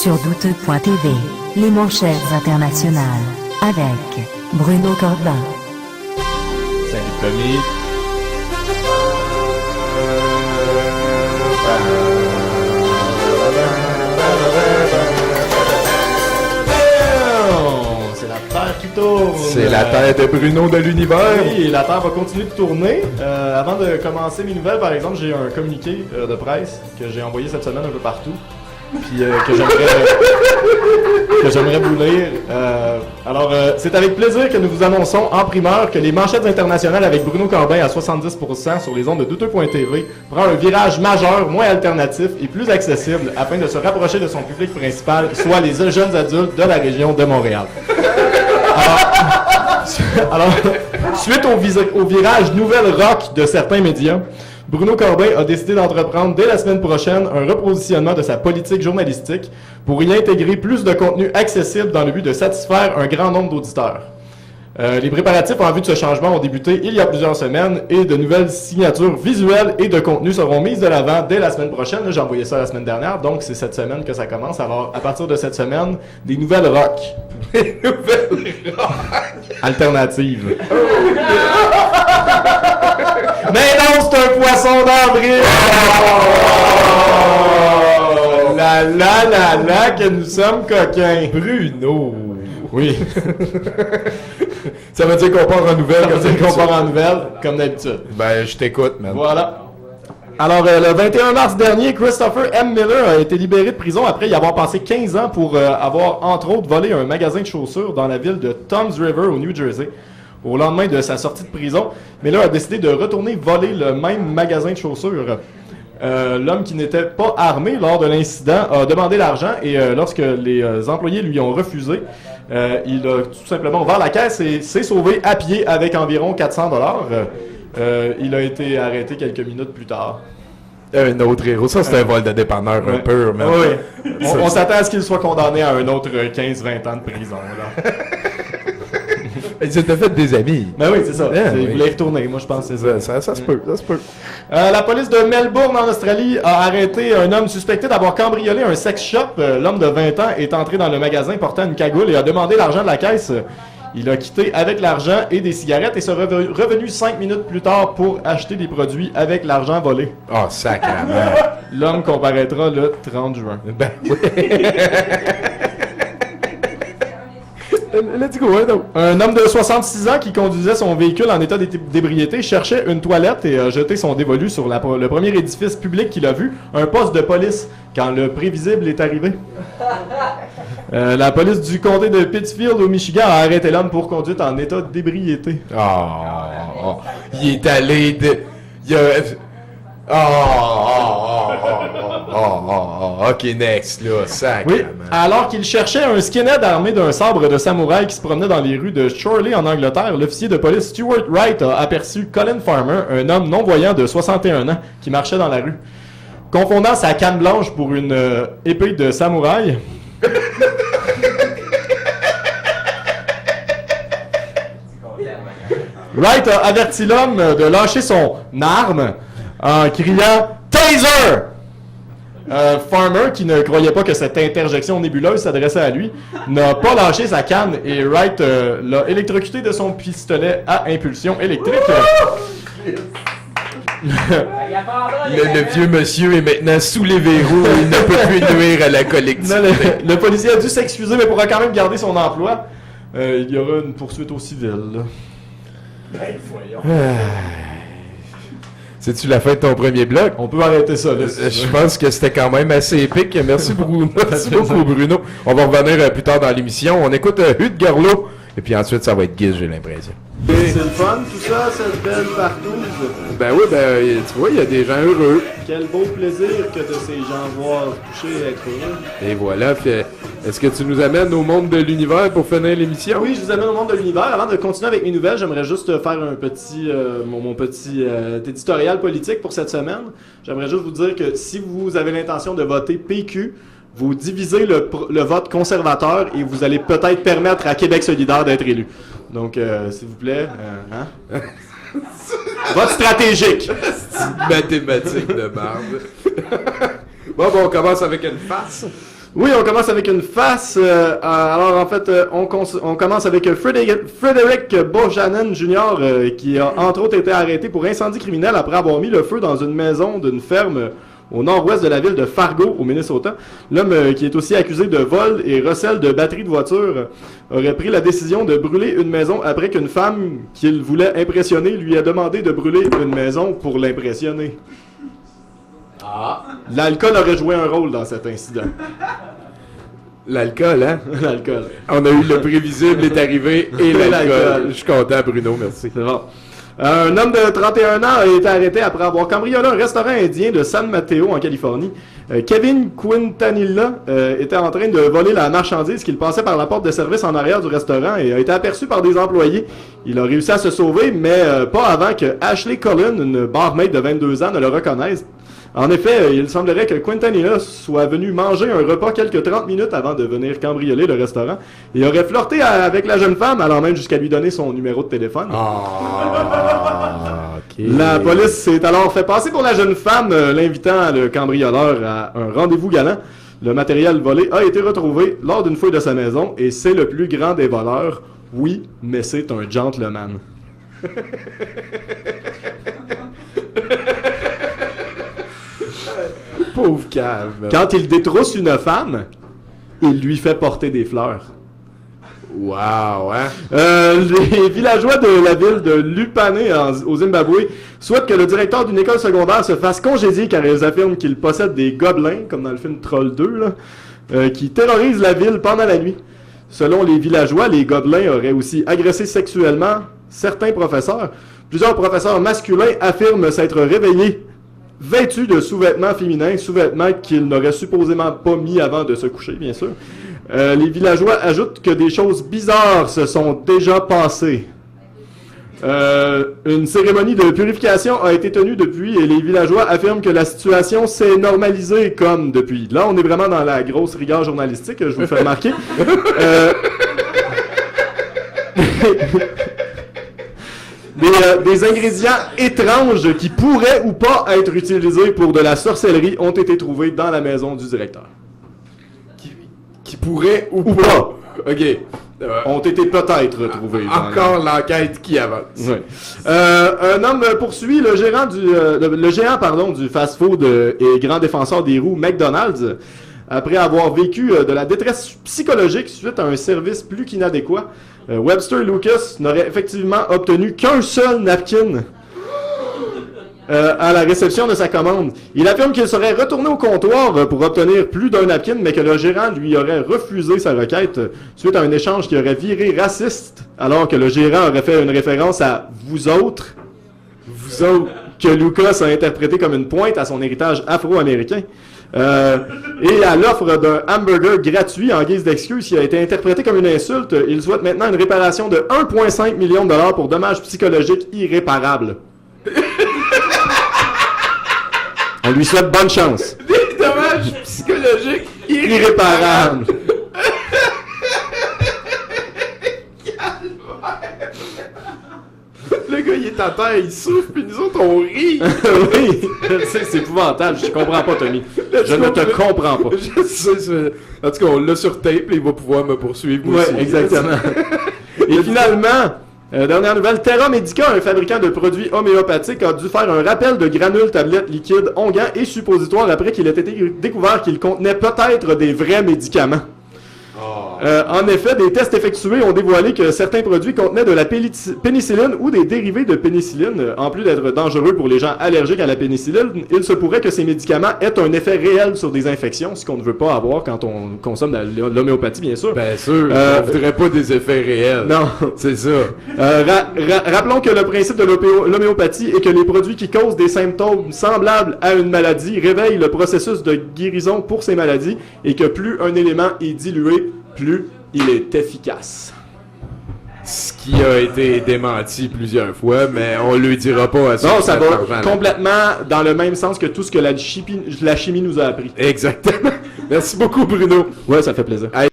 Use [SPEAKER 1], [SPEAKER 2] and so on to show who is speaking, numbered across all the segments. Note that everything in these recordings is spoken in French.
[SPEAKER 1] sur douteux.tv, les manchettes internationales, avec Bruno Corbin.
[SPEAKER 2] Salut Tommy. C'est la Terre qui tourne.
[SPEAKER 3] C'est la Terre de Bruno de l'univers.
[SPEAKER 2] Oui, la Terre va continuer de tourner. Avant de commencer mes nouvelles, par exemple, j'ai un communiqué de presse que j'ai envoyé cette semaine un peu partout. Puis que j'aimerais vous lire. Alors, c'est avec plaisir que nous vous annonçons en primeur que les manchettes internationales avec Bruno Corbin à 70% sur les ondes de douteux.tv prend un virage majeur, moins alternatif et plus accessible afin de se rapprocher de son public principal, soit les jeunes adultes de la région de Montréal. Alors suite au virage nouvelle rock de certains médias, Bruno Corbin a décidé d'entreprendre dès la semaine prochaine un repositionnement de sa politique journalistique pour y intégrer plus de contenu accessible dans le but de satisfaire un grand nombre d'auditeurs. Les préparatifs en vue de ce changement ont débuté il y a plusieurs semaines et de nouvelles signatures visuelles et de contenu seront mises de l'avant dès la semaine prochaine. Là, j'ai envoyé ça la semaine dernière, donc c'est cette semaine que ça commence. Alors, à partir de cette semaine, des nouvelles rock.
[SPEAKER 3] Des nouvelles rock
[SPEAKER 2] alternatives. Mais non, c'est un poisson d'avril! Oh! La, que nous sommes coquins!
[SPEAKER 3] Bruno!
[SPEAKER 2] Oui.
[SPEAKER 3] Ça veut dire qu'on part en nouvelle.
[SPEAKER 2] Ça veut dire qu'on part en nouvelle, comme d'habitude.
[SPEAKER 3] Ben, je t'écoute, man.
[SPEAKER 2] Voilà. Alors, le 21 mars dernier, Christopher M. Miller a été libéré de prison après y avoir passé 15 ans pour avoir, entre autres, volé un magasin de chaussures dans la ville de Toms River, au New Jersey. Au lendemain de sa sortie de prison, Miller a décidé de retourner voler le même magasin de chaussures. L'homme qui n'était pas armé lors de l'incident a demandé l'argent et lorsque les employés lui ont refusé, il a tout simplement ouvert la caisse et s'est sauvé à pied avec environ 400 $. Il a été arrêté quelques minutes plus tard.
[SPEAKER 3] Un autre héros. Ça, c'est un vol de dépanneur un peu.
[SPEAKER 2] Mais oui. On s'attend à ce qu'il soit condamné à un autre 15-20 ans de prison. Là.
[SPEAKER 3] Il s'était fait des amis.
[SPEAKER 2] Ben oui, c'est ça.
[SPEAKER 3] Yeah,
[SPEAKER 2] il voulait y retourner, moi je pense que c'est ça.
[SPEAKER 3] Ça se peut, ça se peut.
[SPEAKER 2] La police de Melbourne, en Australie, a arrêté un homme suspecté d'avoir cambriolé un sex shop. L'homme de 20 ans est entré dans le magasin portant une cagoule et a demandé l'argent de la caisse. Il a quitté avec l'argent et des cigarettes et s'est revenu 5 minutes plus tard pour acheter des produits avec l'argent volé.
[SPEAKER 3] Oh, sacrément.
[SPEAKER 2] L'homme comparaîtra le 30 juin.
[SPEAKER 3] Ben oui. Let's go, hein,
[SPEAKER 2] un homme de 66 ans qui conduisait son véhicule en état d'ébriété cherchait une toilette et a jeté son dévolu sur le premier édifice public qu'il a vu, un poste de police, quand le prévisible est arrivé. La police du comté de Pittsfield au Michigan a arrêté l'homme pour conduite en état d'ébriété.
[SPEAKER 3] Oh, il est allé de... ok, next, là, sacrément.
[SPEAKER 2] Oui, alors qu'il cherchait un skinhead armé d'un sabre de samouraï qui se promenait dans les rues de Chorley en Angleterre, l'officier de police Stuart Wright a aperçu Colin Farmer, un homme non-voyant de 61 ans, qui marchait dans la rue. Confondant sa canne blanche pour une épée de samouraï, Wright a averti l'homme de lâcher son arme en criant « Taser !» Farmer, qui ne croyait pas que cette interjection nébuleuse s'adressait à lui, n'a pas lâché sa canne et Wright l'a électrocuté de son pistolet à impulsion électrique.
[SPEAKER 3] Le vieux monsieur est maintenant sous les verrous et il ne peut plus nuire à la collectivité.
[SPEAKER 2] Non, le policier a dû s'excuser, mais pourra quand même garder son emploi. Il y aura une poursuite au civil.
[SPEAKER 3] Ben, voyons. C'est-tu la fin de ton premier bloc?
[SPEAKER 2] On peut arrêter ça. Là,
[SPEAKER 3] je pense que c'était quand même assez épique. Merci beaucoup, Bruno. On va revenir plus tard dans l'émission. On écoute Hugues Garlot. Et puis ensuite, ça va être Guise, j'ai l'impression.
[SPEAKER 2] C'est le fun, tout ça, cette belle partouze.
[SPEAKER 3] Ben oui, tu vois, il y a des gens heureux.
[SPEAKER 2] Quel beau plaisir que de ces gens voir toucher et être heureux.
[SPEAKER 3] Et voilà, est-ce que tu nous amènes au monde de l'univers pour finir l'émission?
[SPEAKER 2] Oui, je vous amène au monde de l'univers. Avant de continuer avec mes nouvelles, j'aimerais juste faire un petit, mon petit éditorial politique pour cette semaine. J'aimerais juste vous dire que si vous avez l'intention de voter PQ, vous divisez le vote conservateur et vous allez peut-être permettre à Québec solidaire d'être élu. Donc, s'il vous plaît, vote stratégique.
[SPEAKER 3] Mathématique de barbe. Bon, on commence avec une farce.
[SPEAKER 2] Oui, on commence avec une face. Alors, en fait, on commence avec Frederick Bojanen Jr., qui a entre autres été arrêté pour incendie criminel après avoir mis le feu dans une maison d'une ferme au nord-ouest de la ville de Fargo, au Minnesota. L'homme, qui est aussi accusé de vol et recel de batterie de voiture, aurait pris la décision de brûler une maison après qu'une femme qu'il voulait impressionner lui a demandé de brûler une maison pour l'impressionner. L'alcool aurait joué un rôle dans cet incident.
[SPEAKER 3] L'alcool, hein?
[SPEAKER 2] L'alcool.
[SPEAKER 3] On a eu le prévisible est arrivé et l'alcool. Je suis content, Bruno, merci.
[SPEAKER 2] C'est bon. Un homme de 31 ans a été arrêté après avoir cambriolé un restaurant indien de San Mateo, en Californie. Kevin Quintanilla était en train de voler la marchandise qu'il passait par la porte de service en arrière du restaurant et a été aperçu par des employés. Il a réussi à se sauver, mais pas avant que Ashley Cullen, une barmaid de 22 ans, ne le reconnaisse. En effet, il semblerait que Quintanilla soit venu manger un repas quelques 30 minutes avant de venir cambrioler le restaurant. Il aurait flirté avec la jeune femme, allant même jusqu'à lui donner son numéro de téléphone.
[SPEAKER 3] Okay.
[SPEAKER 2] La police s'est alors fait passer pour la jeune femme, l'invitant le cambrioleur à un rendez-vous galant. Le matériel volé a été retrouvé lors d'une fouille de sa maison et c'est le plus grand des voleurs. Oui, mais c'est un gentleman.
[SPEAKER 3] Pauvre cave.
[SPEAKER 2] Quand il détrousse une femme, il lui fait porter des fleurs.
[SPEAKER 3] Wow, hein?
[SPEAKER 2] Les villageois de la ville de Lupane au Zimbabwe souhaitent que le directeur d'une école secondaire se fasse congédier car ils affirment qu'il possède des gobelins, comme dans le film Troll 2, là, qui terrorisent la ville pendant la nuit. Selon les villageois, les gobelins auraient aussi agressé sexuellement certains professeurs. Plusieurs professeurs masculins affirment s'être réveillés vêtus de sous-vêtements féminins, sous-vêtements qu'ils n'auraient supposément pas mis avant de se coucher, bien sûr. Les villageois ajoutent que des choses bizarres se sont déjà passées. Une cérémonie de purification a été tenue depuis et les villageois affirment que la situation s'est normalisée comme depuis. Là, on est vraiment dans la grosse rigueur journalistique, je vous fais remarquer. Des ingrédients étranges qui pourraient ou pas être utilisés pour de la sorcellerie ont été trouvés dans la maison du directeur.
[SPEAKER 3] Qui pourrait ou pas. OK.
[SPEAKER 2] Ont été peut-être trouvés.
[SPEAKER 3] Encore l'enquête qui avance.
[SPEAKER 2] Oui. Un homme poursuit le géant du fast-food et grand défenseur des roues McDonald's après avoir vécu de la détresse psychologique suite à un service plus qu'inadéquat. Webster Lucas n'aurait effectivement obtenu qu'un seul napkin à la réception de sa commande. Il affirme qu'il serait retourné au comptoir pour obtenir plus d'un napkin, mais que le gérant lui aurait refusé sa requête suite à un échange qui aurait viré raciste, alors que le gérant aurait fait une référence à « vous autres », que Lucas a interprété comme une pointe à son héritage afro-américain. Et à l'offre d'un hamburger gratuit en guise d'excuse qui a été interprété comme une insulte, il souhaite maintenant une réparation de 1,5 million de dollars pour dommages psychologiques irréparables. On lui souhaite bonne chance.
[SPEAKER 3] Des dommages psychologiques
[SPEAKER 2] Irréparables.
[SPEAKER 3] Le gars, il est à terre, il souffre, puis nous autres, on rit.
[SPEAKER 2] Oui, je sais, c'est épouvantable. Je te comprends pas, Tommy. Je ne te comprends pas.
[SPEAKER 3] Je sais, en tout cas, on l'a sur tape, et il va pouvoir me poursuivre
[SPEAKER 2] Oui,
[SPEAKER 3] aussi.
[SPEAKER 2] exactement. Et finalement, dernière nouvelle, Terra Medica, un fabricant de produits homéopathiques, a dû faire un rappel de granules, tablettes, liquides, onguents et suppositoires après qu'il ait été découvert qu'ils contenaient peut-être des vrais médicaments. En effet, des tests effectués ont dévoilé que certains produits contenaient de la pénicilline ou des dérivés de pénicilline. En plus d'être dangereux pour les gens allergiques à la pénicilline, il se pourrait que ces médicaments aient un effet réel sur des infections, ce qu'on ne veut pas avoir quand on consomme de l'homéopathie, bien sûr.
[SPEAKER 3] Bien sûr, on voudrait pas des effets réels.
[SPEAKER 2] Non.
[SPEAKER 3] C'est ça.
[SPEAKER 2] Rappelons que le principe de l'homéopathie est que les produits qui causent des symptômes semblables à une maladie réveillent le processus de guérison pour ces maladies et que plus un élément est dilué, plus il est efficace.
[SPEAKER 3] Ce qui a été démenti plusieurs fois, mais on le dira pas à
[SPEAKER 2] Non, ça va complètement dans le même sens que tout ce que la chimie nous a appris.
[SPEAKER 3] Exactement. Merci beaucoup, Bruno.
[SPEAKER 2] Ouais, ça fait plaisir.
[SPEAKER 4] 70%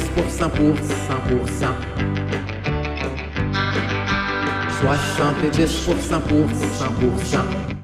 [SPEAKER 4] pour 100%. 70% pour 100%.